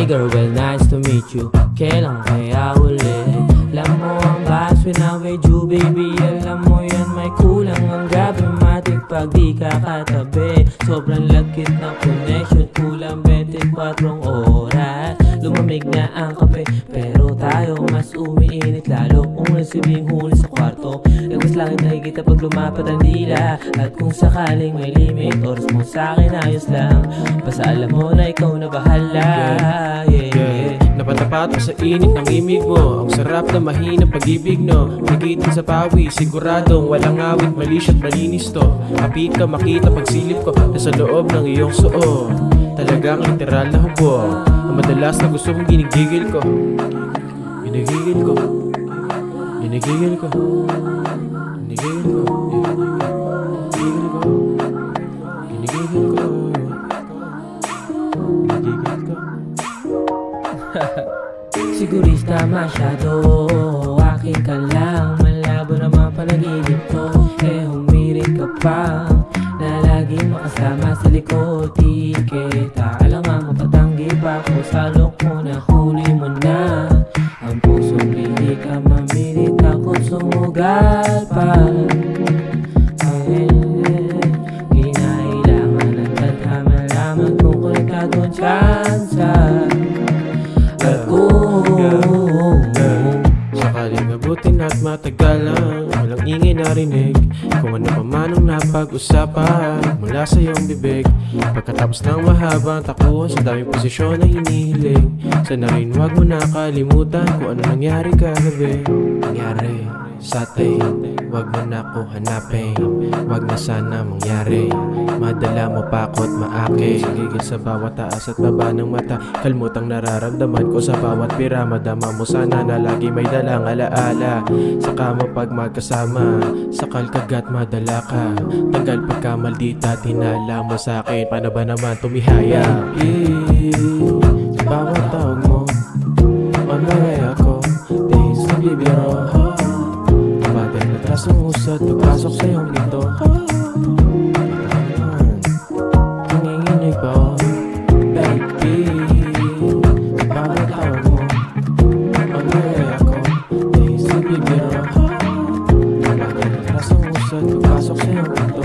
girl, well nice to meet you. Kailan kaya uli? Alam mo ang vibes when I'm with you, baby. Alam mo yan, may kulang ang gabi matik pag di ka katabi. Sobrang lagkit na connection, kulang 24 oras. Lumamig na ang kape, pero tayo mas umiinit lalo kung nasibing huli sa kwarto. Mas langit nakikita pag lumapat ang dila. At kung sakaling may limit, oras mo sa'kin ayos lang. Basta alam mo na ikaw na bahala. Napatapat mo sa init ng imig mo. Ang sarap na mahinang pag-ibig, no? Nagitin sa pawi, siguradong walang awit, malish at malinis to. Kapit ka makita pagsilip ko nasa loob ng iyong suot. Talagang literal na hubog. Ang madalas na gusto mong ginigigil ko. Ginigigil ko. Ginigigil ko. Ginigigil ko. Ginigigil ko. Ginigigil ko. Ginigigil ko. Sigurista masyado, akin ka lang. Malabo naman panaginip ko. Humirit ka pa na laging makasama sa likod. Di kita alam nga mapatanggi pa ko sa lok mo na huli mo na. Ang pusong hindi ka mamilit, ako sumugal pa. Kinailangan ng tadhama lamang kung konektado ang tsansa. Sakaling abutin at matagalan, walang ingay narinig kung ano pa man ang napag-usapan mula sa iyong bibig. Pagkatapos ng mahabang takuhan sa daming posisyon na hinihiling, sana rin wag mo nakalimutan kung ano nangyari kagabi. Nangyari sa atin, wag mo na ko hanapin. Wag na sana mangyari, madala mo pa ako't maake. Gigil sa bawat taas at baba ng mata, kalmutang nararamdaman ko sa bawat pira. Madama mo sana na lagi may dalang alaala. Saka mo pag magkasama, sakal kagat madala ka. Tanggal pagka maldita, tinala mo sa akin. Paano ba naman tumihaya? Sa bawat tawag mo, manay ako, dahil sa bibiro. Natras ang usad, pagpasok sa iyong ginto. Nanginginig ba ako, baby? Bawat tawag mo, manay ako, dahil sa bibiro. Natras ang usad, pagpasok sa iyong ginto.